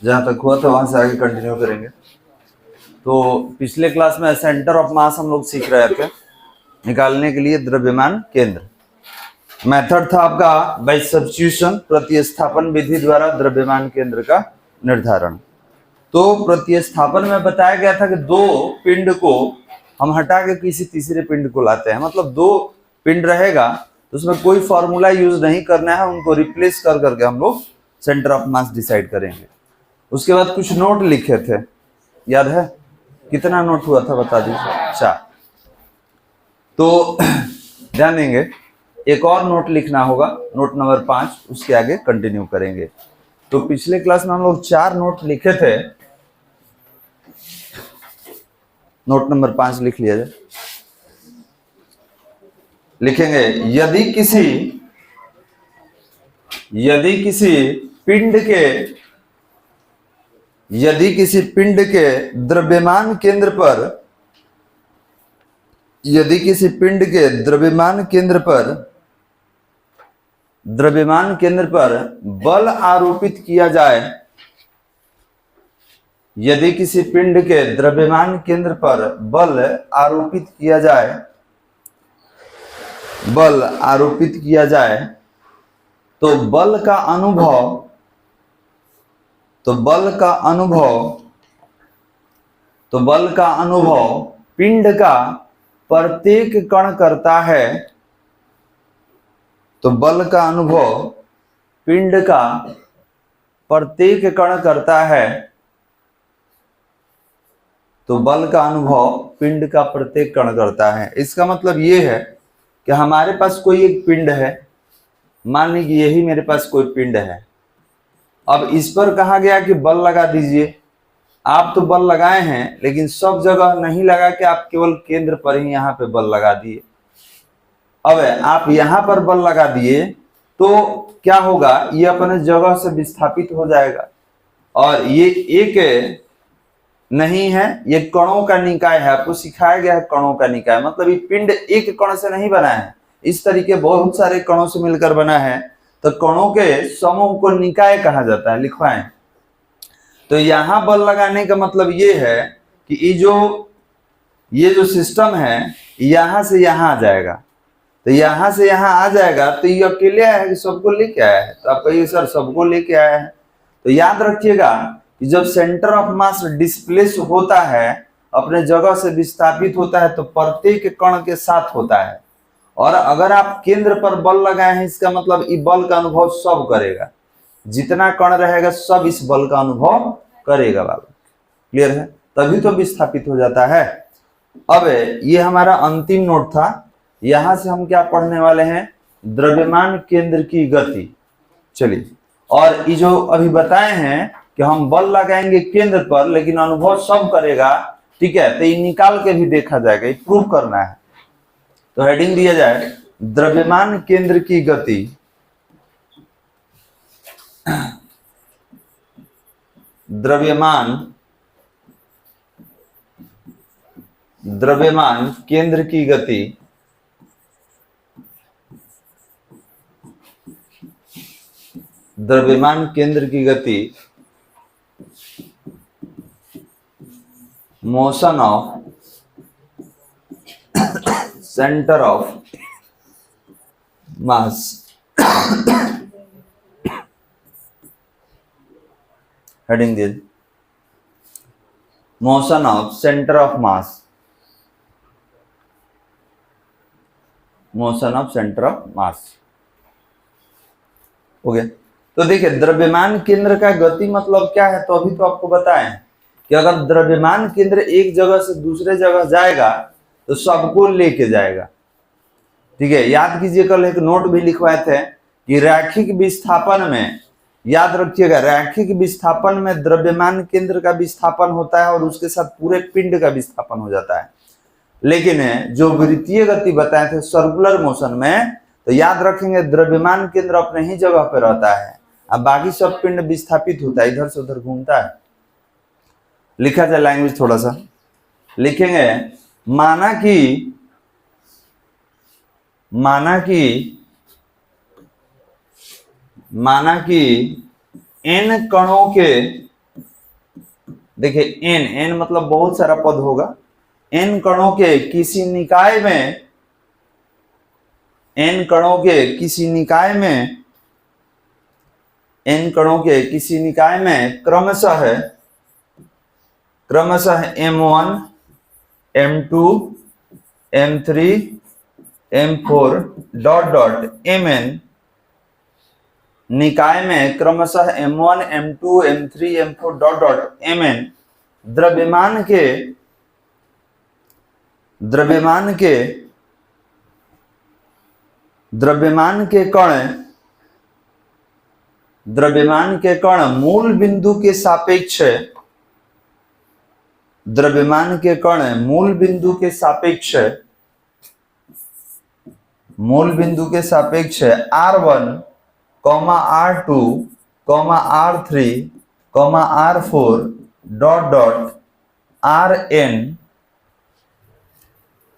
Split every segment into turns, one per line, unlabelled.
जहां तक हुआ था वहां से आगे कंटिन्यू करेंगे। तो पिछले क्लास में सेंटर ऑफ मास हम लोग सीख रहे थे निकालने के लिए द्रव्यमान केंद्र। मेथड था आपका बाय सब्स्टिट्यूशन, प्रतिस्थापन विधि द्वारा द्रव्यमान केंद्र का निर्धारण। तो प्रतिस्थापन में बताया गया था कि दो पिंड को हम हटा के किसी तीसरे पिंड को लाते हैं, मतलब दो पिंड रहेगा तो उसमें कोई फॉर्मूला यूज नहीं करना है, उनको रिप्लेस कर करके हम लोग सेंटर ऑफ मास डिसाइड करेंगे। उसके बाद कुछ नोट लिखे थे, याद है कितना नोट हुआ था बता दीजिए? 4। तो ध्यान देंगे, एक और नोट लिखना होगा, नोट नंबर 5, उसके आगे कंटिन्यू करेंगे। तो पिछले क्लास में हम लोग 4 नोट लिखे थे, नोट नंबर 5 लिख लिया जाए। लिखेंगे यदि किसी पिंड के द्रव्यमान केंद्र पर बल आरोपित किया जाए, यदि किसी पिंड के द्रव्यमान केंद्र पर बल आरोपित किया जाए तो बल का अनुभव पिंड का प्रत्येक कण करता है। तो बल का अनुभव पिंड का प्रत्येक कण करता है। तो बल का अनुभव पिंड का प्रत्येक कण करता है। इसका मतलब ये है कि हमारे पास कोई एक पिंड है, मान लीजिए यही मेरे पास कोई पिंड है। अब इस पर कहा गया कि बल लगा दीजिए। आप तो बल लगाए हैं, लेकिन सब जगह नहीं लगा कि आप केवल केंद्र पर ही यहाँ पे बल लगा दिए। अब आप यहाँ पर बल लगा दिए तो क्या होगा, ये अपने जगह से विस्थापित हो जाएगा। और ये एक नहीं है, ये कणों का निकाय है। आपको सिखाया गया है कणों का निकाय, मतलब ये पिंड एक कण से नहीं बना है, इस तरीके बहुत सारे कणों से मिलकर बना है। तो कणों के समूह को निकाय कहा जाता है, लिखवाएं। तो यहां बल लगाने का मतलब ये है कि ये जो सिस्टम है यहां से यहां आ जाएगा। तो यहां से यहां आ जाएगा तो ये अकेले आया है कि सबको लेके आया है? तो आप कहिए सर सबको लेके आया है। तो याद रखिएगा कि जब सेंटर ऑफ मास डिस्प्लेस होता है, अपने जगह से विस्थापित होता है, तो प्रत्येक कण के साथ होता है। और अगर आप केंद्र पर बल लगाए हैं, इसका मतलब इस बल का अनुभव सब करेगा, जितना कण रहेगा सब इस बल का अनुभव करेगा। बाबू क्लियर है? तभी तो विस्थापित हो जाता है। अब ये हमारा अंतिम नोट था। यहां से हम क्या पढ़ने वाले हैं? द्रव्यमान केंद्र की गति। चलिए, और ये जो अभी बताए हैं कि हम बल लगाएंगे केंद्र पर लेकिन अनुभव सब करेगा, ठीक है, तो ये निकाल के भी देखा जाएगा, ये प्रूव करना है। तो हेडिंग दिया जाए द्रव्यमान केंद्र की गति। द्रव्यमान केंद्र की गति motion of centre of mass. Heading दिए motion of centre of mass. हो गया। तो देखिए द्रव्यमान केंद्र का गति मतलब क्या है, तो अभी तो आपको बताएं कि अगर द्रव्यमान केंद्र एक जगह से दूसरे जगह जाएगा तो सबको लेके जाएगा। ठीक है, याद कीजिए कल एक नोट भी लिखवाए थे कि रैखिक विस्थापन में, याद रखिएगा, रैखिक विस्थापन में द्रव्यमान केंद्र का विस्थापन होता है और उसके साथ पूरे पिंड का विस्थापन हो जाता है। लेकिन जो वृत्तीय गति बताए थे सर्कुलर मोशन में, तो याद रखेंगे द्रव्यमान केंद्र अपने ही जगह पर रहता है, अब बाकी सब पिंड विस्थापित होता है, इधर से उधर घूमता है। लिखा जाए लैंग्वेज थोड़ा सा, लिखेंगे माना कि n कणों के देखिए एन, एन मतलब बहुत सारा पद होगा। एन कणों के किसी निकाय में, एन कणों के किसी निकाय में, एन कणों के किसी निकाय में क्रमशः M1 M2 M3 M4 dot dot Mn, निकाय में क्रमशः M1 M2 M3 M4 dot dot Mn द्रव्यमान के कण मूल बिंदु के सापेक्ष, द्रव्यमान के कण मूल बिंदु के सापेक्ष R1, R2, R3, R4 dot dot Rn,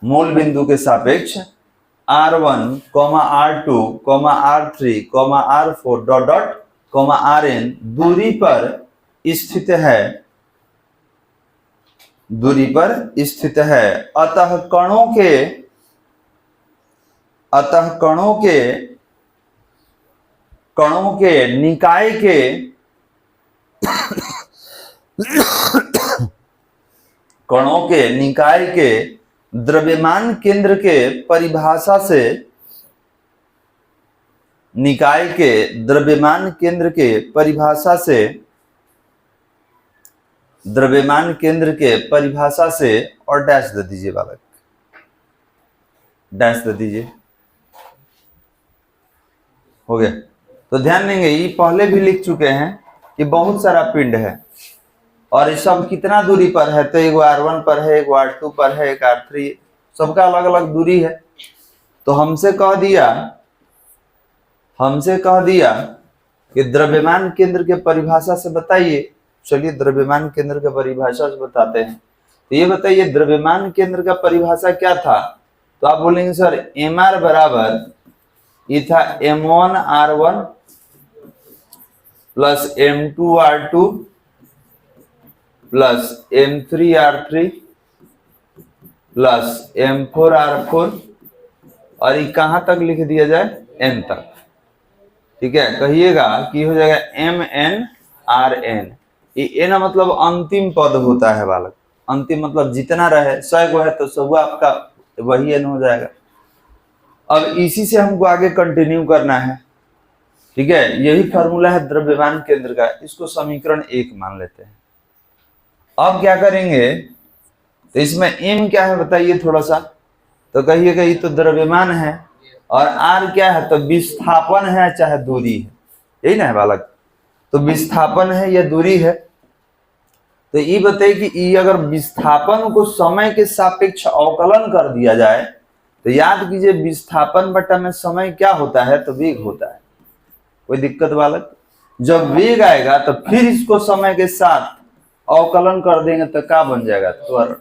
मूल बिंदु के सापेक्ष R1, R2, R3, R4 dot dot Rn दूरी पर स्थित है। अतः कणों के निकाय के द्रव्यमान केंद्र के परिभाषा से, निकाय के द्रव्यमान केंद्र के परिभाषा से और डैश दे दीजिए बालक, डैश दे दीजिए, हो गया। तो ध्यान देंगे ये पहले भी लिख चुके हैं कि बहुत सारा पिंड है और ये सब कितना दूरी पर है, तो एक R1 पर है, एक R2 पर है, एक R3, सबका अलग अलग दूरी है। तो हमसे कह दिया कि द्रव्यमान केंद्र के परिभाषा से बताइए। चलिए द्रव्यमान केंद्र के परिभाषा से बताते हैं। तो ये बताइए द्रव्यमान केंद्र का परिभाषा क्या था? तो आप बोलेंगे सर mr बराबर ये था M1 R1 plus M2 R2 plus M3 R3 plus M4 R4, और ये कहां तक लिख दिया जाए? n तक। ठीक है, कहिएगा कि हो जाएगा Mn Rn। ये n मतलब अंतिम पद होता है बालक, अंतिम मतलब जितना रहे, 100 को है तो 100 आपका वही n हो जाएगा। अब इसी से हमको आगे कंटिन्यू करना है। ठीक है, यही फॉर्मूला है द्रव्यमान केंद्र का, इसको समीकरण 1 मान लेते हैं। अब क्या करेंगे, तो इसमें m क्या है बताइए थोड़ा सा, तो कहिएगा ये तो द्रव्यमान है, और r क्या है? तो विस्थापन है चाहे दूरी है, यही ना है बालक। तो विस्थापन है या दूरी है, तो ये बताइए कि ये अगर विस्थापन को समय के सापेक्ष अवकलन कर दिया जाए, तो याद कीजिए विस्थापन बटा में समय क्या होता है? तो वेग होता है। कोई दिक्कत बालक? जब वेग आएगा तो फिर इसको समय के साथ अवकलन कर देंगे तो क्या बन जाएगा? त्वरण।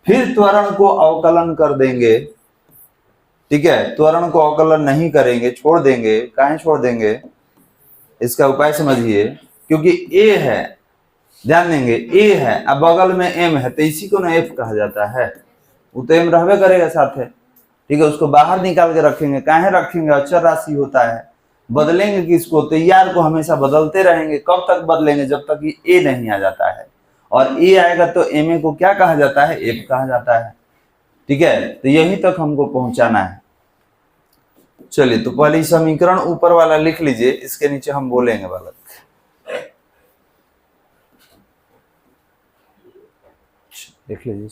फिर त्वरण को अवकलन कर देंगे। ठीक है, त्वरण को अवकलन नहीं करेंगे, छोड़ देंगे। काहे छोड़ देंगे? इसका उपाय समझिए, क्योंकि a है, ध्यान देंगे a है, अब बगल में m है, तो इसी को ना f कहा जाता है। वो तो m रहबे करेगा साथ है। ठीक है, उसको बाहर निकाल के रखेंगे। काहे रखेंगे? अचर राशि होता है। बदलेंगे किसको? तो यार को हमेशा बदलते रहेंगे। कब तक बदलेंगे? जब तक ये a नहीं आ जाता है, और a आएगा तो ma को क्या कहा जाता है? f कहा जाता है। ठीक है, तो यहीं तक हमको पहुंचाना है। चलिए, तो पहले समीकरण ऊपर वाला लिख लीजिए, इसके नीचे हम बोलेंगे बालक। देख लीजिए,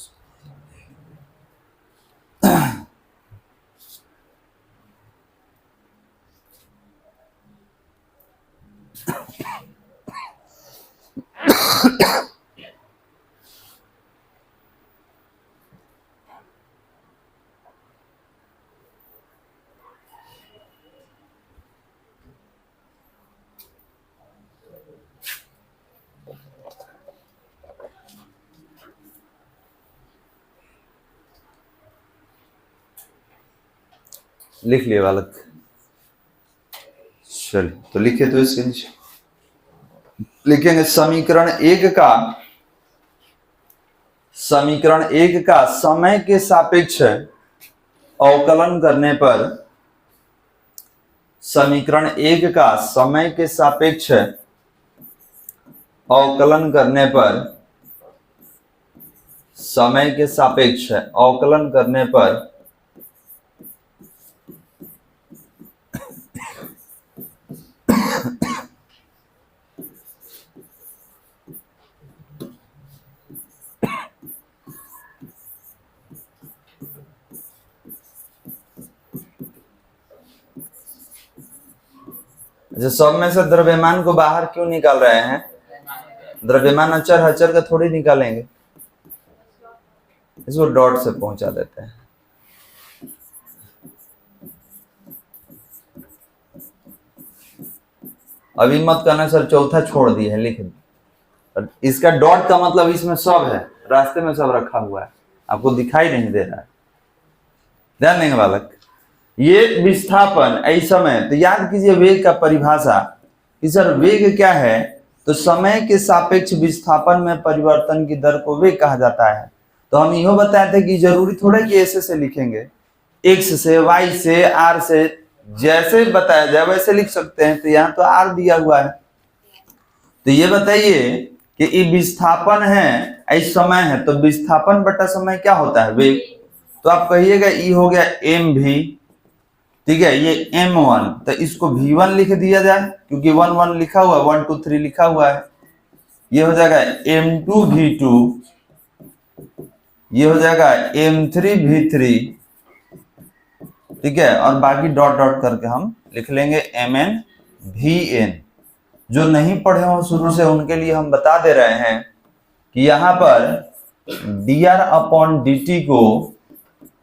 लिख लिए बालक। चलिए, तो लिखे तो इसके नीचे लिखेंगे समीकरण 1 का समीकरण 1 का समय के सापेक्ष अवकलन करने पर, समीकरण 1 का समय के सापेक्ष अवकलन करने पर, समय के सापेक्ष अवकलन करने पर अच्छा, सब में से द्रव्यमान को बाहर क्यों निकाल रहे हैं? द्रव्यमान अचर अचर का थोड़ी निकालेंगे, इसको डॉट से पहुंचा देते हैं। अभी मत कहना सर चौथा छोड़ दिए है, लिख दी। इसका डॉट का मतलब इसमें सब है, रास्ते में सब रखा हुआ है, आपको दिखाई नहीं दे रहा है। ध्यान देंगे बालक, ये विस्थापन इस समय, तो याद कीजिए वेग का परिभाषा कि सर वेग क्या है, तो समय के सापेक्ष विस्थापन में परिवर्तन की दर को वेग कहा जाता है। तो हम यह बताए थे कि जरूरी थोड़ा कि ऐसे से लिखेंगे, एक्स से, वाई से, आर से, जैसे बताया जाए वैसे लिख सकते हैं। तो यहाँ तो आर दिया हुआ है, तो ये बताइए कि ये विस्थापन है, इस समय है, तो विस्थापन बटा समय क्या होता है? वेग। तो आप कहिएगा ई हो गया एम भी, ठीक है, ये m1, तो इसको v1 लिख दिया जाए क्योंकि 1 1 लिखा हुआ, 1 2 3 लिखा हुआ है। ये हो जाएगा m2 v2, ये हो जाएगा m3 v3, ठीक है, और बाकी डॉट डॉट करके हम लिख लेंगे mn vn। जो नहीं पढ़े हो शुरू से उनके लिए हम बता दे रहे हैं कि यहाँ पर dr/dt को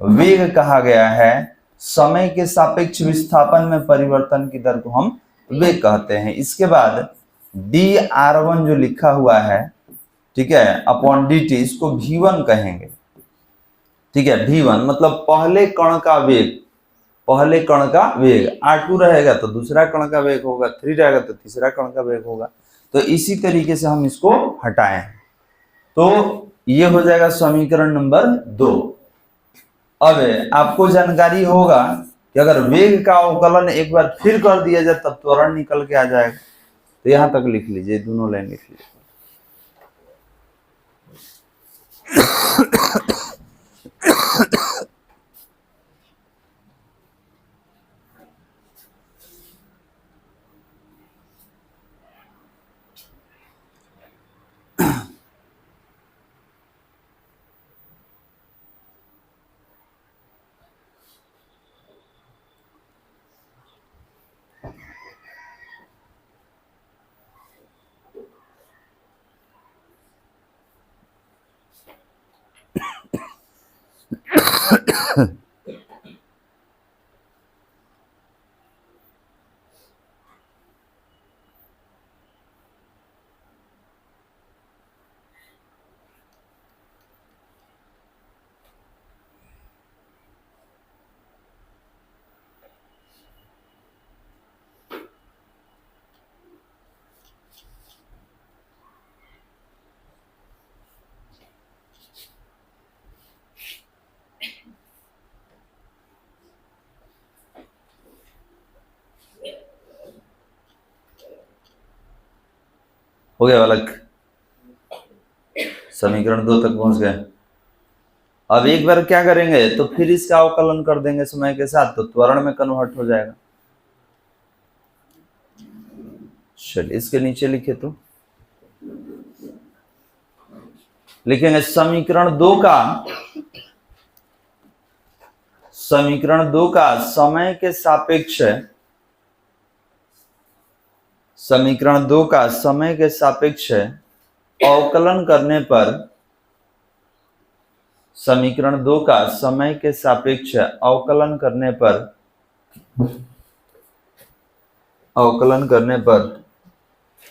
वेग कहा गया है, समय के सापेक्ष विस्थापन में परिवर्तन की दर को हम वेग कहते हैं। इसके बाद dr1 जो लिखा हुआ है, ठीक है, अपॉन dt, इसको v1 कहेंगे, ठीक है। v1 मतलब पहले कण का वेग, पहले कण का वेग, r2 रहेगा तो दूसरा कण का वेग होगा, 3 रहेगा तो तीसरा कण का वेग होगा। तो इसी तरीके से हम इसको हटाएं, तो ये हो जाएगा समीकरण नंबर 2। अब आपको जानकारी होगा कि अगर वेग का अवकलन एक बार फिर कर दिया जाए तब त्वरण निकल के आ जाएगा। तो यहां तक लिख लीजिए, दोनों लाइन लिख लीजिए। हो गया बालक, समीकरण 2 तक पहुंच गए। अब एक बार क्या करेंगे, तो फिर इसका अवकलन कर देंगे समय के साथ, तो त्वरण में कन्वर्ट हो जाएगा। चलिए इसके नीचे लिखे, तो लिखेंगे समीकरण 2 का, समीकरण 2 का समय के सापेक्ष, समीकरण 2 का समय के सापेक्ष अवकलन करने पर, समीकरण 2 का समय के सापेक्ष अवकलन करने पर, अवकलन करने पर,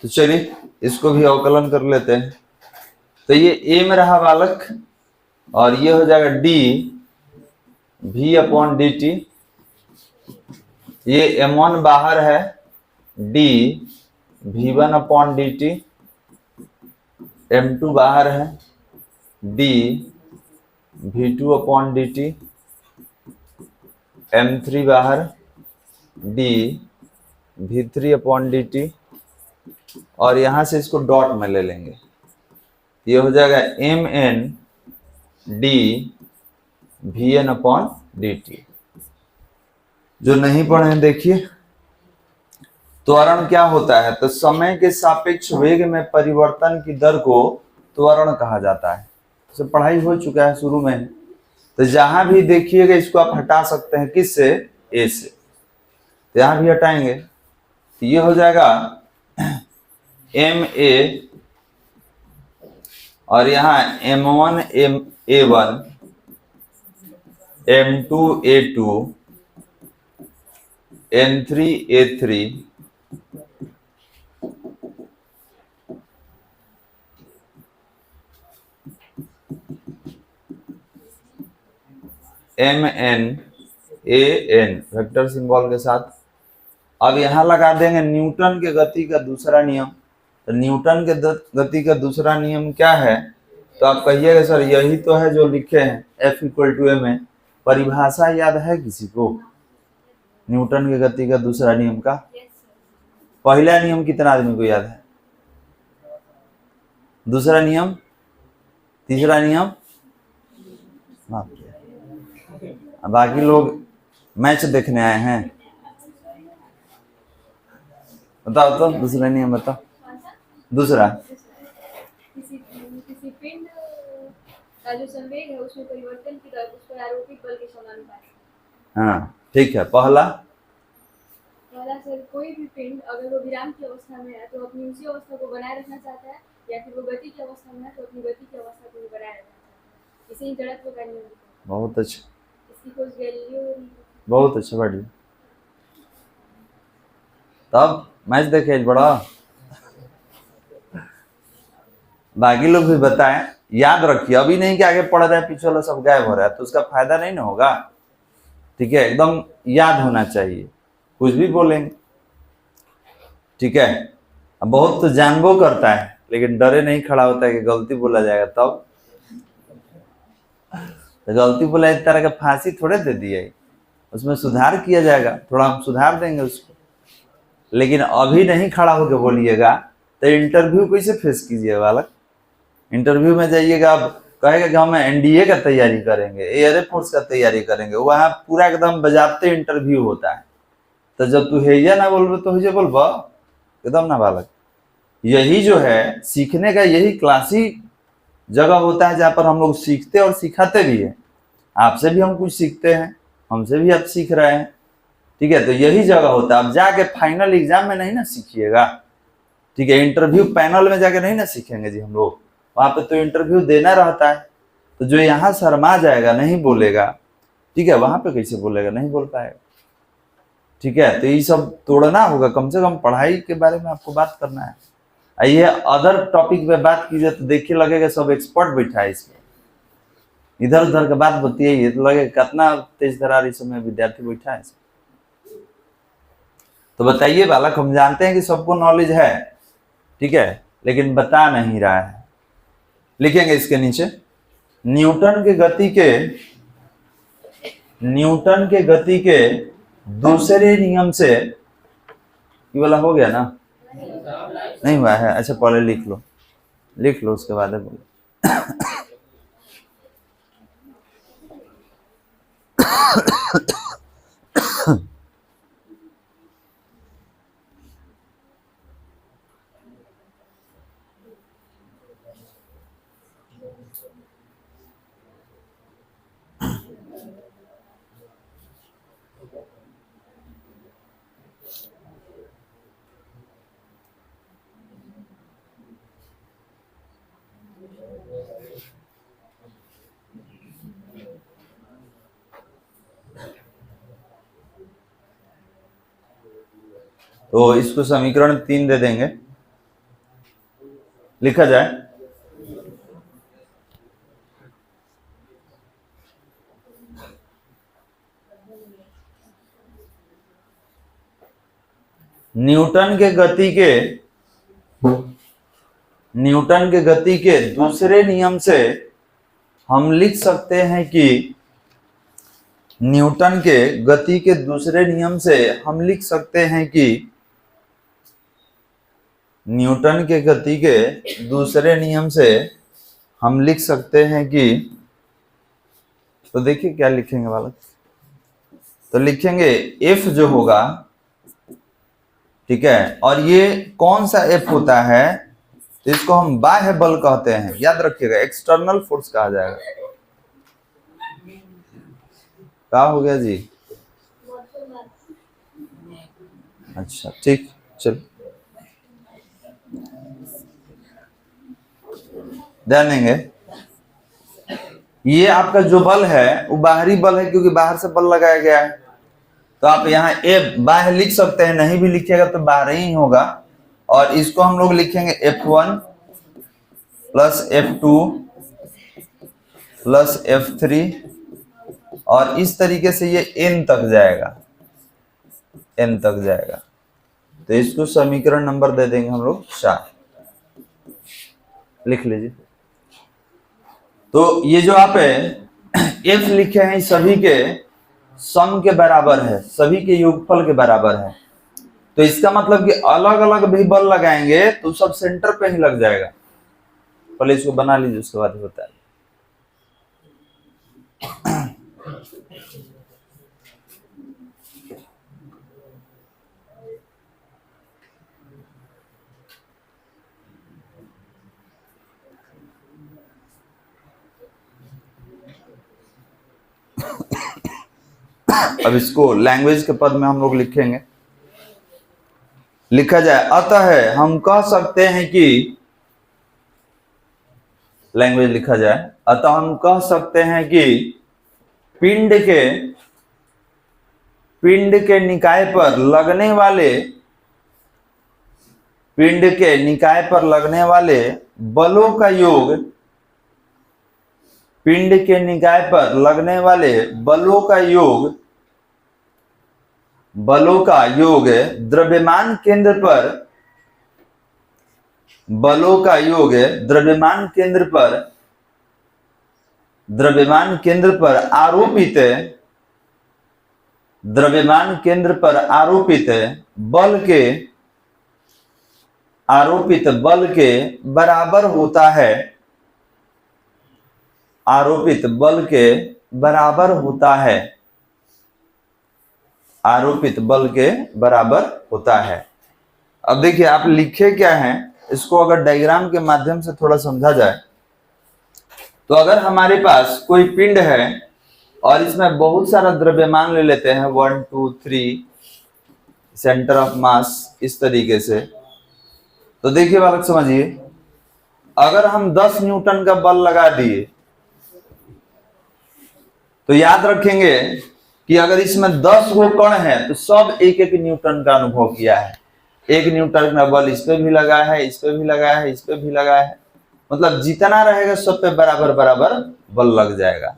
तो चलिए इसको भी अवकलन कर लेते हैं। तो ये a में रहा बालक, और ये हो जाएगा d v/dt, ये m1 बाहर है, d v1/dt, m2 बाहर है, डी v2/dt, m3 बाहर डी v3/dt, और यहां से इसको डॉट में ले लेंगे, ये हो जाएगा mn डी vn/dt। जो नहीं पढ़े हैं देखिए, त्वरण क्या होता है, तो समय के सापेक्ष वेग में परिवर्तन की दर को त्वरण कहा जाता है। तो पढ़ाई हो चुका है शुरू में, तो जहां भी देखिएगा इसको आप हटा सकते हैं, किससे, ए से, तो यहां भी हटाएंगे तो ये हो जाएगा ma, और यहाँ m1 a1 m2 a2 m3 a3 mn an vector symbol के साथ। अब यहाँ लगा देंगे न्यूटन के गति का दूसरा नियम। तो न्यूटन के गति का दूसरा नियम क्या है, तो आप कहिएगा सर यही तो है जो लिखे हैं F=ma। परिभाषा याद है किसी को न्यूटन के गति का दूसरा नियम का? पहला नियम कितना आदमी को याद है? दूसरा नियम, तीसरा नियम, बाकी लोग मैच देखने आए हैं। बताओ तो दूसरा नियम बताओ। दूसरा,
किसी पिंड का जो संवेग है उसमें परिवर्तन की दर उस पर आरोपित बल के समानुपाती।
हाँ ठीक है। पहला
सर कोई भी पिंड अगर वो विराम की अवस्था में है तो अपनी उसी अवस्था को बनाए रखना चाहता है, या फिर वो गति की अवस्था में है तो अपनी गति की अवस्था को भी बनाए रखना चाहता है। इसे ही जड़त्व का नियम है।
बहुत अच्छा,
इसकी खोज गैलीलियो।
बहुत अच्छा, बढ़िया। तब मैच देखे बड़ा, बाकी लोग भी बताएं, याद रखिए। अभी नहीं कि आगे पढ़ रहे हैं पीछे वाला सब गायब हो रहा है तो उसका फायदा नहीं ना होगा। ठीक है, एकदम याद होना चाहिए, कुछ भी बोलेंगे। ठीक है, अब बहुत तो जानबो करता है लेकिन डरे नहीं खड़ा होता है कि गलती बोला जाएगा तब। तो गलती बोला इस तरह का फांसी थोड़े दे दिया, उसमें सुधार किया जाएगा, थोड़ा हम सुधार देंगे उसको। लेकिन अभी नहीं खड़ा होकर बोलिएगा तो इंटरव्यू कैसे फेस कीजिएगा बालक? इंटरव्यू में जाइएगा, अब कहेगा कि हम एनडीए का तैयारी करेंगे, एयरफोर्स का तैयारी करेंगे, वहां पूरा एकदम बजाते इंटरव्यू होता है। तो जब तू हेजा ना बोल तो हेजा बोल एकदम ना बालक। यही जो है सीखने का यही क्लासी जगह होता है जहाँ पर हम लोग सीखते और सिखाते भी हैं। आपसे भी हम कुछ सीखते हैं, हमसे भी आप सीख रहे हैं। ठीक है, तो यही जगह होता है। अब जाके फाइनल एग्जाम में नहीं ना सीखिएगा। ठीक है, इंटरव्यू पैनल में जाके नहीं ना सीखेंगे जी हम लोग, वहां पे तो इंटरव्यू देना रहता है। तो जो यहाँ शर्मा जाएगा, नहीं बोलेगा, ठीक है, वहां पे कैसे बोलेगा? नहीं बोल पाएगा। ठीक है, तो ये सब तोड़ना होगा। कम से कम पढ़ाई के बारे में आपको बात करना है। आइए अदर टॉपिक पे बात कीजिए तो देखिए लगेगा सब एक्सपर्ट बैठा है इसमें, इधर उधर का बात बताइए तो लगेगा कितना तेज तर्रार इस समय विद्यार्थी बैठा है। तो बताइए बालक, हम जानते हैं कि सबको नॉलेज है, ठीक है, लेकिन बता नहीं रहा है। लिखेंगे इसके नीचे न्यूटन के गति के दूसरे नियम से, ये वाला हो गया ना? नहीं हुआ है? अच्छा पहले लिख लो उसके बाद बोलो। तो इसको समीकरण 3 दे देंगे, लिखा जाए न्यूटन के गति के दूसरे नियम से हम लिख सकते हैं कि न्यूटन के गति के दूसरे नियम से हम लिख सकते हैं कि न्यूटन के गति के दूसरे नियम से हम लिख सकते हैं कि, तो देखिए क्या लिखेंगे बालक, तो लिखेंगे F जो होगा, ठीक है, और ये कौन सा F होता है, तो इसको हम बाह्य बल कहते हैं, याद रखिएगा, एक्सटर्नल फोर्स कहा जाएगा। क्या हो गया जी? अच्छा ठीक, चल ध्यान देंगे। ये आपका जो बल है वो बाहरी बल है, क्योंकि बाहर से बल लगाया गया है। तो आप यहाँ ए बाह्य लिख सकते हैं, नहीं भी लिखिएगा तो बाहर ही होगा। और इसको हम लोग लिखेंगे F1 plus F2 plus F3, और इस तरीके से ये n तक जाएगा, n तक जाएगा। तो इसको समीकरण नंबर दे देंगे हम लोग 4, लिख लीजिए। तो ये जो आप F लिखे हैं सभी के सम के बराबर है, सभी के योगफल के बराबर है। तो इसका मतलब कि अलग अलग भी बल लगाएंगे तो सब सेंटर पे ही लग जाएगा। पहले इसको बना लीजिए, उसके बाद होता है। अब इसको लैंग्वेज के पद में हम लोग लिखेंगे। लिखा जाए, अतः हम कह सकते हैं कि, लैंग्वेज लिखा जाए, अतः हम कह सकते हैं कि पिंड के निकाय पर लगने वाले, पिंड के निकाय पर लगने वाले बलों का योग, पिंड के निकाय पर लगने वाले बलों का योग द्रव्यमान केंद्र पर, बलों का योग द्रव्यमान केंद्र पर आरोपित, द्रव्यमान केंद्र पर आरोपित बल के बराबर होता है, आरोपित बल के बराबर होता है, आरोपित बल के बराबर होता है। अब देखिए आप लिखे क्या हैं, इसको अगर डायग्राम के माध्यम से थोड़ा समझा जाए, तो अगर हमारे पास कोई पिंड है और इसमें बहुत सारा द्रव्यमान ले लेते हैं, 1 2 3 सेंटर ऑफ मास, इस तरीके से, तो देखिए बालक समझिए, अगर हम 10 न्यूटन का बल लगा दिए तो याद रखेंगे कि अगर इसमें 10 गो कण है तो सब एक एक न्यूटन का अनुभव किया है। 1 न्यूटन का बल इस पे भी लगा है, इस पे भी लगा है, इस पे भी लगा है, मतलब जितना रहेगा सब पे बराबर बराबर बल लग जाएगा।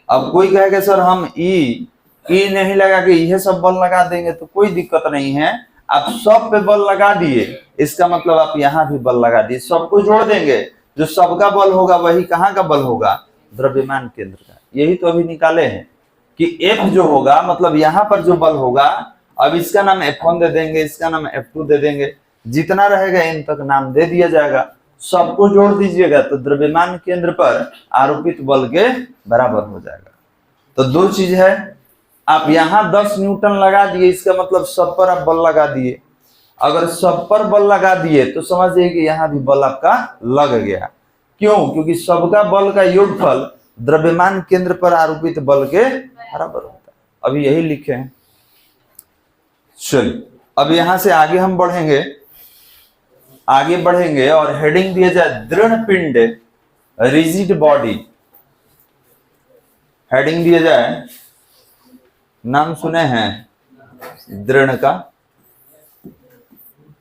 अब कोई कहेगा सर हम ई नहीं लगा के यह सब बल लगा देंगे, तो कोई दिक्कत नहीं है, आप सब पे बल लगा दिए, इसका मतलब आप यहाँ भी बल लगा दिए, सबको जोड़ देंगे, जो सबका बल होगा वही कहाँ का बल होगा, द्रव्यमान केंद्र का। यही तो अभी निकाले हैं कि F जो होगा, मतलब यहाँ पर जो बल होगा, अब इसका नाम F1 दे देंगे, इसका नाम F2 दे देंगे, जितना रहेगा n तक नाम दे दिया जाएगा, सबको जोड़ दीजिएगा तो द्रव्यमान केंद्र पर आरोपित बल के बराबर हो जाएगा। तो दो चीज है, आप यहाँ 10 न्यूटन लगा दिए, इसका मतलब सब पर आप बल लगा दिए। अगर सब पर बल लगा दिए तो समझिए कि यहाँ भी बल आपका लग गया। क्यों? क्योंकि सबका बल का योगफल द्रव्यमान केंद्र पर आरोपित बल के बराबर होता है। अभी यही लिखे हैं। चलिए अब यहां से आगे हम बढ़ेंगे और हेडिंग दिया जाए दृढ़ पिंड, रिजिड बॉडी। हेडिंग दिया जाए, नाम सुने हैं दृढ़ का,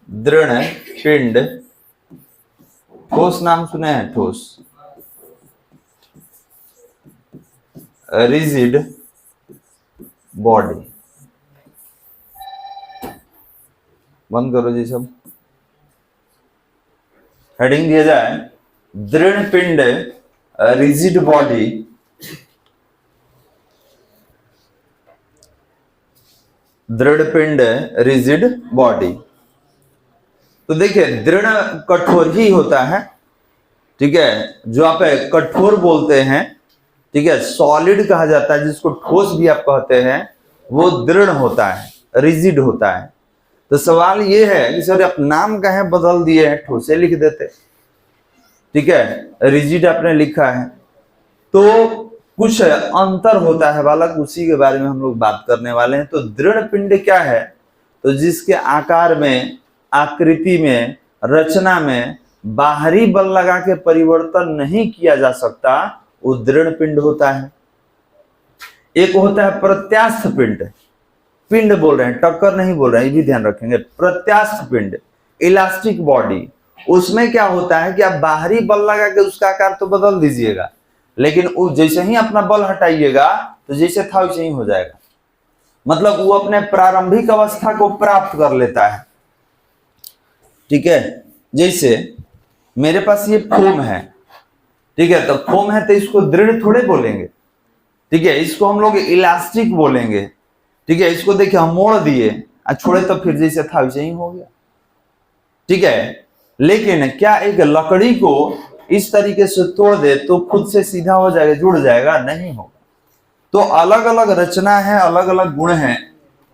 दृढ़ पिंड, ठोस नाम सुने हैं, ठोस, रिजिड बॉडी। बंद करो जी सब। हेडिंग दिया जाए दृढ़ पिंड, रिजिड बॉडी, दृढ़ पिंड, रिजिड बॉडी। तो देखिए दृढ़ कठोर ही होता है, ठीक है, जो आप कठोर बोलते हैं, ठीक है, सॉलिड कहा जाता है, जिसको ठोस भी आप कहते हैं, वो दृढ़ होता है, रिजिड होता है। तो सवाल ये है कि सर आप नाम कहे बदल दिए हैं, ठोसे लिख देते, ठीक है, रिजिड आपने लिखा है, तो कुछ अंतर होता है बालक, उसी के बारे में हम लोग बात करने वाले हैं। तो दृढ़ पिंड क्या है? तो जिसके आकार में, आकृति में, रचना में बाहरी बल लगा के परिवर्तन नहीं किया जा सकता, वो दृढ़ पिंड होता है। एक होता है प्रत्यास्थ पिंड, पिंड बोल रहे हैं, टक्कर नहीं बोल रहे हैं, ये भी ध्यान रखेंगे। प्रत्यास्थ पिंड, इलास्टिक बॉडी, उसमें क्या होता है कि आप बाहरी बल लगा के उसका आकार तो बदल दीजिएगा, लेकिन वो जैसे ही अपना बल हटाइएगा तो जैसे था वैसे ही हो जाएगा। मतलब वो अपने प्रारंभिक अवस्था को प्राप्त कर लेता है, ठीक है। जैसे मेरे पास ये फोम है, ठीक है, तो फोम है तो इसको दृढ़ थोड़े बोलेंगे, ठीक है, इसको हम लोग इलास्टिक बोलेंगे, ठीक है। इसको देखिए हम मोड़ दिए, छोड़े तो फिर जैसे था वैसे ही हो गया, ठीक है। लेकिन क्या एक लकड़ी को इस तरीके से तोड़ दे तो खुद से सीधा हो जाएगा, जुड़ जाएगा? नहीं होगा। तो अलग अलग रचना है, अलग अलग गुण है।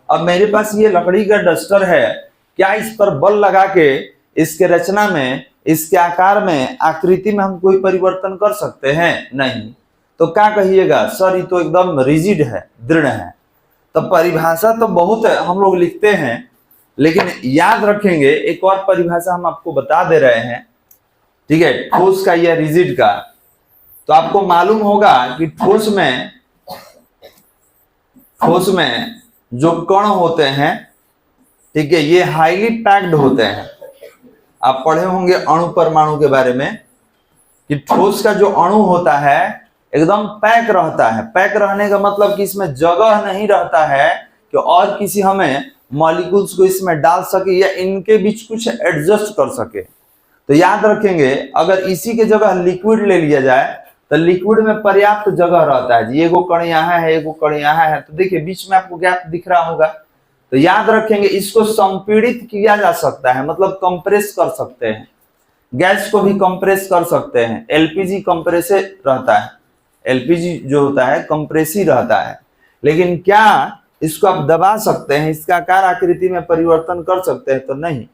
अब मेरे पास ये लकड़ी का डस्टर है, क्या इस पर बल लगा के इसके रचना में, इसके आकार में, आकृति में हम कोई परिवर्तन कर सकते हैं? नहीं। तो क्या कहिएगा? सर ये तो एकदम रिजिड है, दृढ़ है। तो परिभाषा तो बहुत हम लोग लिखते हैं, लेकिन याद रखेंगे एक और परिभाषा हम आपको बता दे रहे हैं, ठीक है, ठोस का या रिजिड का। तो आपको मालूम होगा कि ठोस में जो कण होते हैं, ठीक है, ये हाईली पैक्ड होते हैं। आप पढ़े होंगे अणु परमाणु के बारे में कि ठोस का जो अणु होता है एकदम पैक रहता है। पैक रहने का मतलब कि इसमें जगह नहीं रहता है कि और किसी हमें मॉलिक्यूल्स को इसमें डाल सके या इनके बीच कुछ एडजस्ट कर सके। तो याद रखेंगे अगर इसी के जगह लिक्विड ले लिया जाए तो लिक्विड में पर्याप्त जगह रहता है जी, एगो कण यहाँ है, एगो कण यहाँ है, तो देखिए बीच में आपको गैप दिख रहा होगा। तो याद रखेंगे इसको संपीड़ित किया जा सकता है, मतलब कंप्रेस कर सकते हैं, गैस को भी कंप्रेस कर सकते हैं। एलपीजी कंप्रेस रहता है, एलपीजी जो होता है कंप्रेसी रहता है, लेकिन क्या इसको आप दबा सकते हैं, इसका आकार आकृति में परिवर्तन कर सकते हैं? तो नहीं।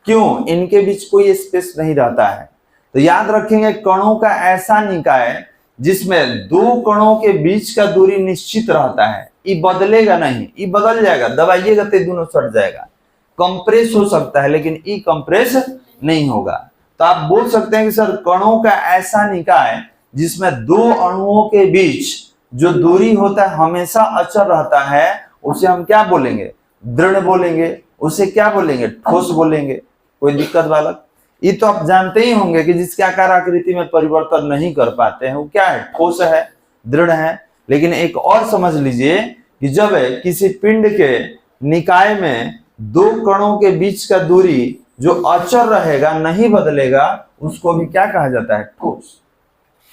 क्यों? इनके बीच कोई स्पेस नहीं रहता है। तो याद रखेंगे कणों का ऐसा निकाय जिसमें दो कणों के बीच का दूरी निश्चित रहता है, ये बदलेगा नहीं, ये बदल जाएगा, दबाइएगा तो दोनों सट जाएगा। कंप्रेस हो सकता है लेकिन ई कंप्रेस नहीं होगा। तो आप बोल सकते हैं कि सर कणों का ऐसा निकाय जिसमें दो अणुओं के बीच जो दूरी होता है हमेशा अचर रहता है, उसे हम क्या बोलेंगे? दृढ़ बोलेंगे। उसे क्या बोलेंगे? ठोस बोलेंगे। कोई दिक्कत बालक? ये तो आप जानते ही होंगे कि जिसके आकार आकृति में परिवर्तन नहीं कर पाते हैं वो क्या है? ठोस है, दृढ़ है। लेकिन एक और समझ लीजिए कि जब किसी पिंड के निकाय में दो कणों के बीच का दूरी जो अचर रहेगा, नहीं बदलेगा, उसको भी क्या कहा जाता है? ठोस।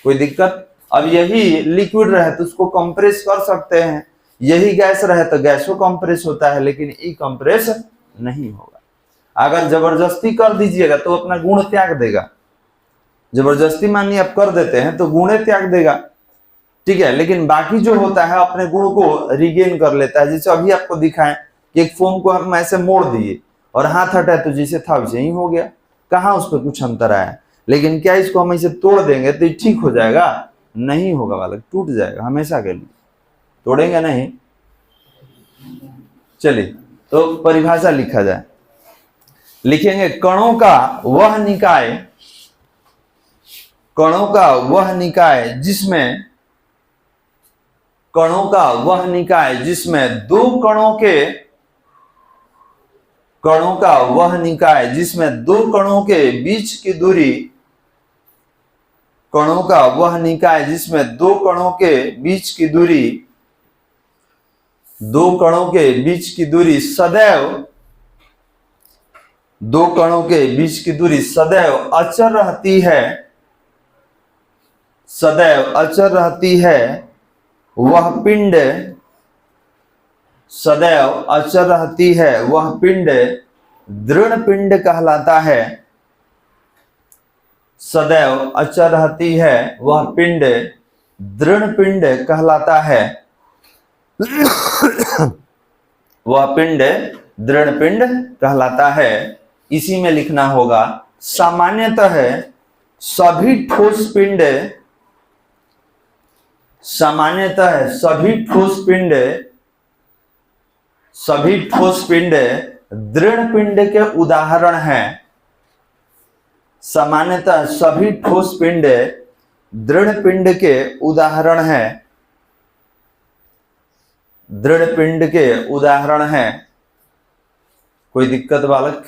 कोई दिक्कत? अब यही लिक्विड रहे तो उसको कंप्रेस कर सकते हैं, यही गैस रहे तो गैस को कंप्रेस होता है, लेकिन ई कंप्रेस नहीं होगा। अगर जबरदस्ती कर दीजिएगा तो अपना गुण त्याग देगा। जबरदस्ती मानिए आप कर देते हैं तो गुण त्याग देगा, ठीक है, लेकिन बाकी जो होता है अपने गुण को रिगेन कर लेता है। जैसे अभी आपको दिखाएं कि एक फोम को हम ऐसे मोड़ दिए और हाथ हटाए तो जैसे था वैसे ही हो गया, कहाँ उस पर कुछ अंतर आया। लेकिन क्या इसको हम ऐसे तोड़ देंगे तो ठीक हो जाएगा? नहीं होगा बालक, टूट जाएगा हमेशा के लिए। तोड़ेंगे नहीं। चलिए तो परिभाषा लिखा जाए, लिखेंगे कणों का वह निकाय, कणों का वह निकाय जिसमें, कणों का वह निकाय जिसमें दो कणों के, कणों का वह निकाय जिसमें दो कणों के बीच की दूरी, कणों का वह निकाय जिसमें दो कणों के बीच की दूरी, दो कणों के बीच की दूरी सदैव, दो कणों के बीच की दूरी सदैव अचर रहती है, सदैव अचल रहती है वह पिंड, सदैव अचल रहती है वह पिंड दृढ़ पिंड कहलाता है। सदैव अचल रहती है वह पिंड दृढ़ पिंड कहलाता है। वह पिंड दृढ़ पिंड कहलाता है। इसी में लिखना होगा सामान्यतः सभी ठोस पिंड, सामान्यतः सभी ठोस पिंड, सभी ठोस पिंड दृढ़ पिंड के उदाहरण हैं। सामान्यतः सभी ठोस पिंड दृढ़ पिंड के उदाहरण हैं, दृढ़ पिंड के उदाहरण हैं। कोई दिक्कत बालक?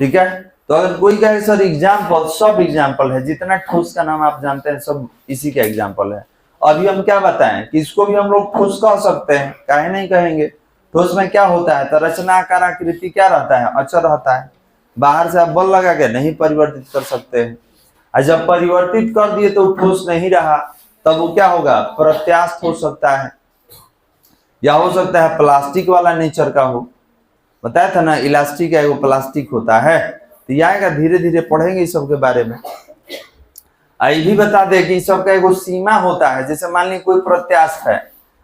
ठीक है, तो अगर कोई कहे सर एग्जाम्पल, सब एग्जाम्पल है, जितना ठोस का नाम आप जानते हैं सब इसी का एग्जाम्पल है। अभी हम क्या बताएं कि इसको भी हम लोग ठोस कह सकते हैं, काहे नहीं कहेंगे। ठोस में क्या होता है, तो रचना आकार आकृति क्या रहता है, अचल रहता है। बाहर से आप बल लगा के नहीं परिवर्तित कर सकते हैं, और जब परिवर्तित कर दिए तो ठोस नहीं रहा, तब वो क्या होगा, प्रत्यास्थ हो सकता है, या हो सकता है प्लास्टिक वाला नेचर का हो। बताया था ना, इलास्टिक है वो प्लास्टिक होता है। तो ये आएगा, धीरे धीरे पढ़ेंगे इस सब के बारे में। आई भी बता दे कि इस सब का एक सीमा होता है। जैसे मान लीजिए कोई प्रत्यास्थ है,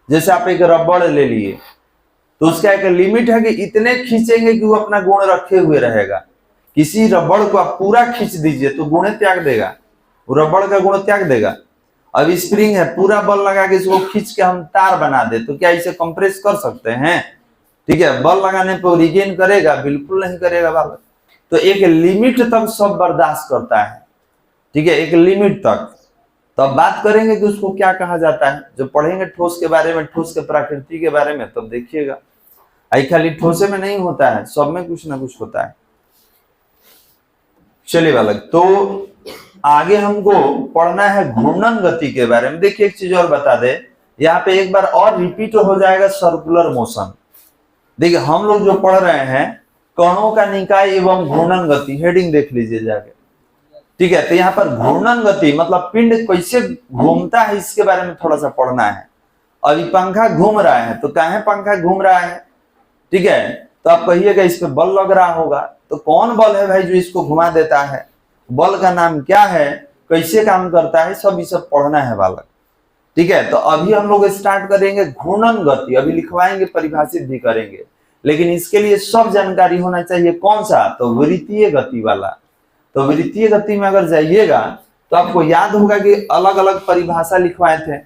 जैसे आप एक रबड़ ले लिए, तो उसका एक लिमिट है कि इतने खींचेंगे कि वो अपना गुण रखे हुए रहेगा। किसी रबड़ को आप पूरा खींच दीजिए तो गुण त्याग देगा, वो रबड़ का गुण त्याग देगा। अब स्प्रिंग है, पूरा बल लगा के इसको खींच के हम तार बना दे, तो क्या इसे कंप्रेस कर सकते हैं? ठीक है, बल लगाने पर रिगेन करेगा? बिल्कुल नहीं करेगा बालक। तो एक लिमिट तक सब बर्दाश्त करता है, ठीक है, एक लिमिट तक। तो अब बात करेंगे कि उसको क्या कहा जाता है। जब पढ़ेंगे ठोस के बारे में, ठोस के प्रकृति के बारे में, तब देखिएगा। आई खाली ठोसे में नहीं होता है, सब में कुछ ना कुछ होता है। चलिए बालक, तो आगे हमको पढ़ना है घूर्णन गति के बारे में। देखिए एक चीज और बता दे, यहाँ पे एक बार और रिपीट हो जाएगा सर्कुलर मोशन। देखिए हम लोग जो पढ़ रहे हैं कणों का निकाय एवं घूर्णन गति, हेडिंग देख लीजिए जाके। ठीक है, तो यहाँ पर घूर्णन गति मतलब पिंड कैसे घूमता है, इसके बारे में थोड़ा सा पढ़ना है। अभी पंखा घूम रहा है, तो काहे पंखा घूम रहा है? ठीक है, तो आप कहिएगा इस पे बल लग रहा होगा। तो कौन बल है भाई जो इसको घुमा देता है? बल का नाम क्या है, कैसे काम करता है, सब ये सब पढ़ना है बालक। ठीक है, तो अभी हम लोग स्टार्ट करेंगे घूर्णन गति। अभी लिखवाएंगे, परिभाषित भी करेंगे, लेकिन इसके लिए सब जानकारी होना चाहिए। कौन सा? तो वृत्तीय गति वाला। तो वृत्तीय गति में अगर जाइएगा तो आपको याद होगा कि अलग अलग परिभाषा लिखवाए थे,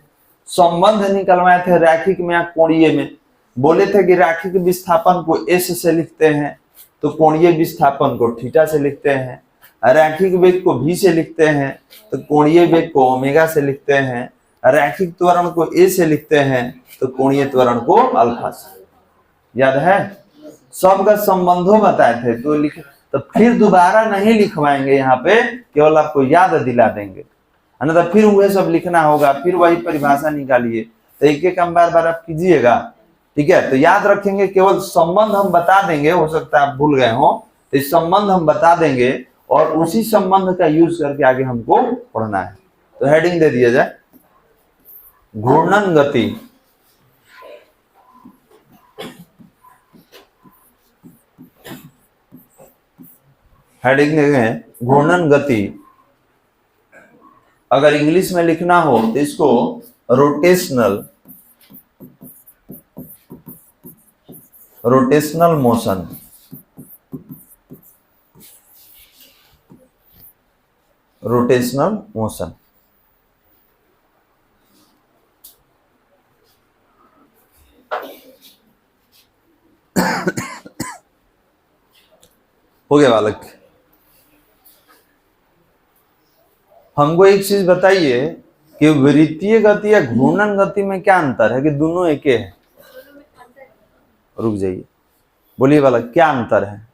संबंध निकलवाए थे रैखिक में या कोणीय में। बोले थे कि रैखिक विस्थापन को एस से लिखते हैं, तो कोणीय विस्थापन को थीटा से लिखते हैं। रैखिक वेग को v से लिखते हैं, तो कोणीय वेग को ओमेगा से लिखते हैं। रैखिक त्वरण को a से लिखते हैं, तो कोणीय त्वरण को अल्फा से। याद है? सबका संबंधों बताए थे, तो लिख, तो फिर दोबारा नहीं लिखवाएंगे यहाँ पे, केवल आपको याद दिला देंगे, है ना। तो फिर वह सब लिखना होगा, फिर वही परिभाषा निकालिए। तो एक एक काम बार बार आप कीजिएगा, ठीक है। तो याद रखेंगे, केवल संबंध हम बता देंगे, हो सकता है आप भूल गए हो, तो इस संबंध हम बता देंगे और उसी संबंध का यूज करके आगे हमको पढ़ना है। तो हेडिंग दे दिया जाए, घूर्णन गति। हेडिंग देंगे घूर्णन गति। अगर इंग्लिश में लिखना हो तो इसको रोटेशनल मोशन, रोटेशनल मोशन। हो गया बालक। हमको एक चीज बताइए कि वृत्तीय गति या घूर्णन गति में क्या अंतर है, कि दोनों एक है? रुक जाइए, बोलिए बालक, क्या अंतर है?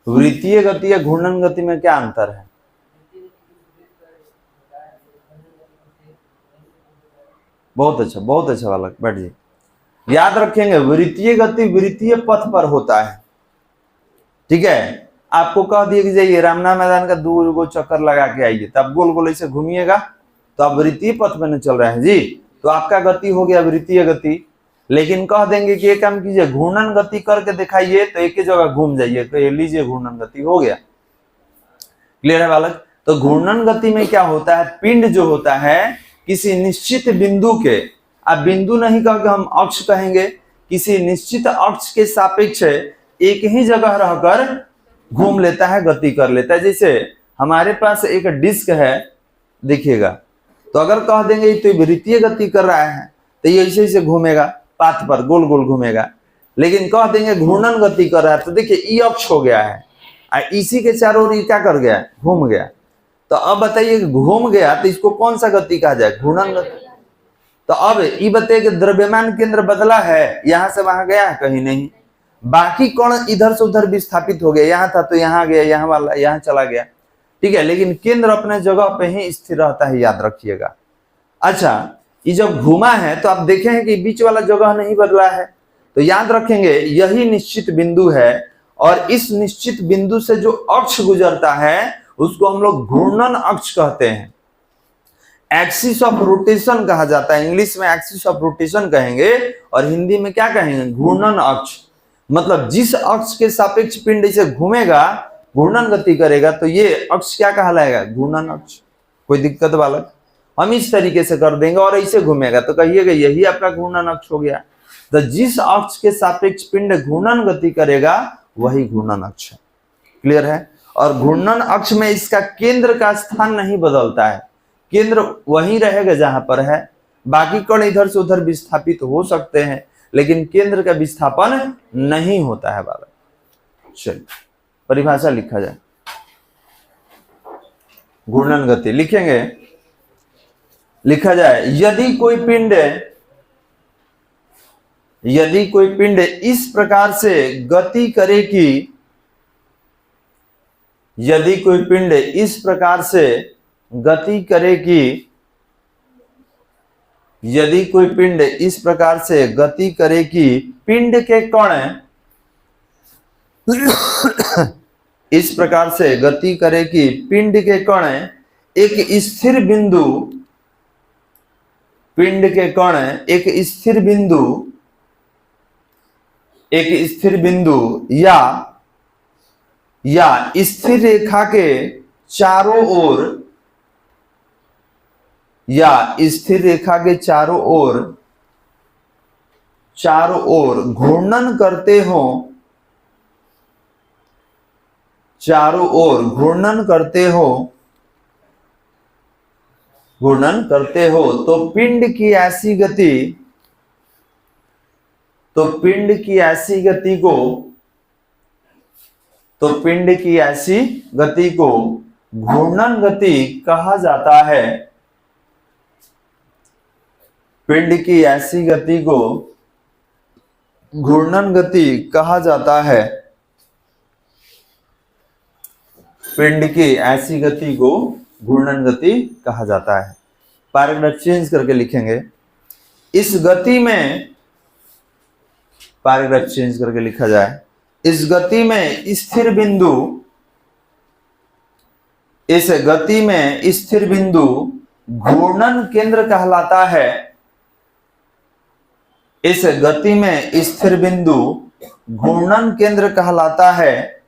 वृत्तीय गति या घूर्णन गति में क्या अंतर है? बहुत अच्छा, बहुत अच्छा बालक, बैठिए। याद रखेंगे, वृत्तीय गति वृत्तीय पथ पर होता है, ठीक है। आपको कह दिया कि जाइए रामना मैदान का 2 गो चक्कर लगा के आइए, तब गोल गोल ऐसे घूमिएगा तो आप वृत्तीय पथ में न चल रहे हैं जी, तो आपका गति हो गया वृत्तीय गति। लेकिन कह देंगे कि एक काम कीजिए, घूर्णन गति करके दिखाइए, तो एक ही जगह घूम जाइए, तो ये लीजिए घूर्णन गति हो गया। क्लियर है बालक? तो घूर्णन गति में क्या होता है, पिंड जो होता है किसी निश्चित बिंदु के, अब बिंदु नहीं कह के हम अक्ष कहेंगे, किसी निश्चित अक्ष के सापेक्ष एक ही जगह रहकर घूम लेता है, गति कर लेता है। जैसे हमारे पास एक डिस्क है, देखिएगा, तो अगर कह देंगे तो वृत्तीय गति कर रहा है तो ये ऐसे ऐसे घूमेगा, पाथ पर गोल गोल घूमेगा। लेकिन कह देंगे घूर्णन गति कर रहा है, तो देखिए ई अक्ष हो गया है, इसी के चारों ओर क्या कर गया, घूम गया। तो अब बताइए घूम गया तो इसको कौन सा गति कहा जाए, घूर्णन गति। तो अब ये बताइए कि द्रव्यमान केंद्र बदला है, यहां से वहां गया है, कहीं नहीं। बाकी कण इधर से उधर विस्थापित हो गया, यहाँ था तो यहाँ गया, यहाँ वाला यहाँ चला गया, ठीक है, लेकिन केंद्र अपने जगह पे ही स्थिर रहता है, याद रखिएगा। अच्छा, ये जब घूमा है तो आप देखे हैं कि बीच वाला जगह नहीं बदला है, तो याद रखेंगे यही निश्चित बिंदु है, और इस निश्चित बिंदु से जो अक्ष गुजरता है उसको हम लोग घूर्णन अक्ष कहते हैं, एक्सिस ऑफ रोटेशन कहा जाता है। इंग्लिश में एक्सिस ऑफ रोटेशन कहेंगे और हिंदी में क्या कहेंगे, घूर्णन अक्ष। मतलब जिस अक्ष के सापेक्ष पिंड इसे घूमेगा, घूर्णन गति करेगा, तो ये अक्ष क्या कहलाएगा, घूर्णन अक्ष। कोई दिक्कत बालक? हम इस तरीके से कर देंगे और ऐसे घूमेगा तो कहिएगा यही आपका घूर्णन अक्ष हो गया। तो जिस अक्ष के सापेक्ष पिंड घूर्णन गति करेगा वही घूर्णन अक्ष है। क्लियर है? और घूर्णन अक्ष में इसका केंद्र का स्थान नहीं बदलता है, केंद्र वहीं रहेगा जहां पर है, बाकी कण इधर से उधर विस्थापित हो सकते हैं लेकिन केंद्र का विस्थापन नहीं होता है बालक। चलिए परिभाषा लिखा जाए, घूर्णन गति लिखेंगे, लिखा जाए यदि कोई पिंड इस प्रकार से गति करे कि, यदि कोई पिंड इस प्रकार से गति करे कि, यदि कोई पिंड इस प्रकार से गति करे कि पिंड के कण इस प्रकार से गति करे कि पिंड के कण एक स्थिर बिंदु, पिंड के कण एक स्थिर बिंदु या स्थिर रेखा के चारों ओर, या स्थिर रेखा के चारों ओर घूर्णन करते हो, चारों ओर घूर्णन करते हो तो पिंड की ऐसी गति, तो पिंड की ऐसी गति को घूर्णन गति कहा जाता है। पिंड की ऐसी गति को घूर्णन गति कहा जाता है। पिंड की ऐसी गति को घूर्णन गति कहा जाता है। पैराग्राफ चेंज करके लिखेंगे, इस गति में, पैराग्राफ चेंज करके लिखा जाए, इस गति में स्थिर बिंदु, इस गति में स्थिर बिंदु घूर्णन केंद्र कहलाता है। इस गति में स्थिर बिंदु घूर्णन केंद्र कहलाता है,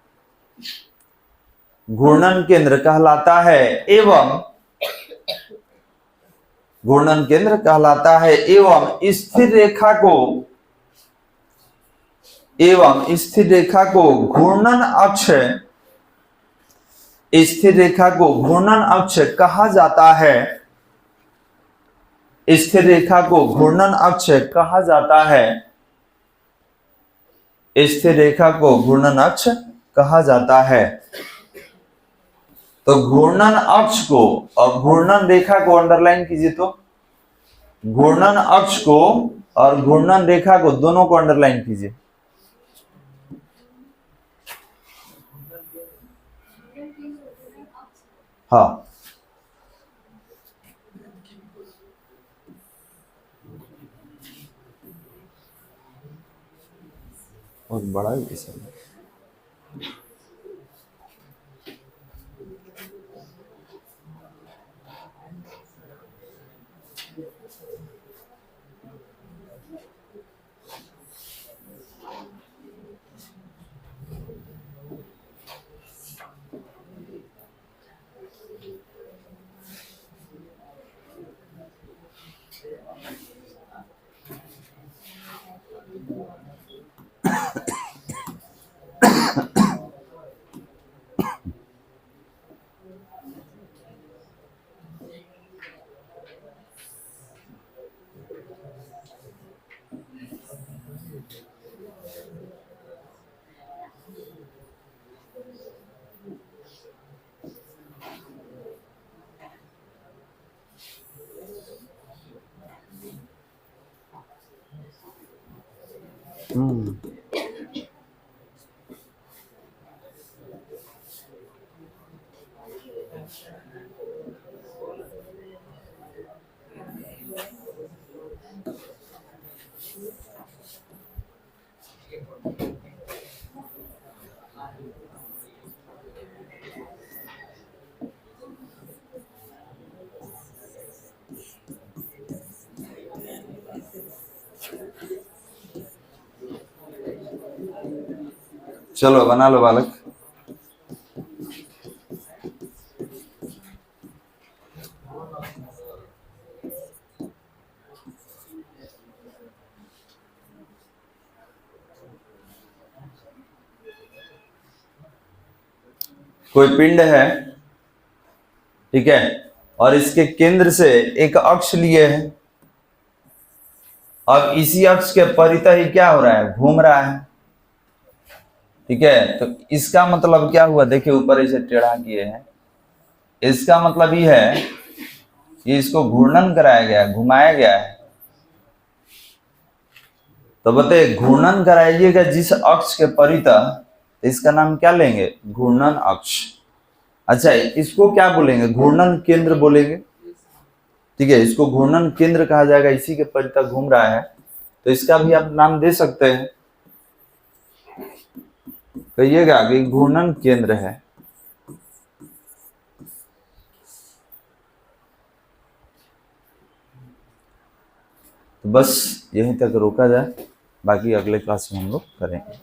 घूर्णन केंद्र कहलाता है, एवं घूर्णन केंद्र कहलाता है एवं स्थिर रेखा को, एवं स्थिर रेखा को घूर्णन अक्ष, स्थिर रेखा को घूर्णन अक्ष कहा जाता है। स्थिर रेखा को घूर्णन अक्ष कहा जाता है। स्थिर रेखा को घूर्णन अक्ष कहा जाता है। तो घूर्णन अक्ष को और घूर्णन रेखा को अंडरलाइन कीजिए, तो घूर्णन अक्ष को और घूर्णन रेखा को दोनों को अंडरलाइन कीजिए। हाँ, बहुत बड़ा है। चलो बना लो बालक। कोई पिंड है, ठीक है, और इसके केंद्र से एक अक्ष लिए है। अब इसी अक्ष के परितः ही क्या हो रहा है, घूम रहा है। ठीक है, तो इसका मतलब क्या हुआ, देखिए ऊपर इसे टेढ़ा किए हैं। इसका मतलब ये है कि इसको घूर्णन कराया गया, घुमाया गया है। तो बताइए, घूर्णन कराइएगा जिस अक्ष के परितः, इसका नाम क्या लेंगे, घूर्णन अक्ष। अच्छा, इसको क्या बोलेंगे, घूर्णन केंद्र बोलेंगे। ठीक है, इसको घूर्णन केंद्र कहा जाएगा, इसी के परितः घूम रहा है, तो इसका भी आप नाम दे सकते हैं। कहिएगा कि घूर्णन केंद्र है। तो बस यहीं तक रोका जाए, बाकी अगले क्लास में हम लोग करेंगे।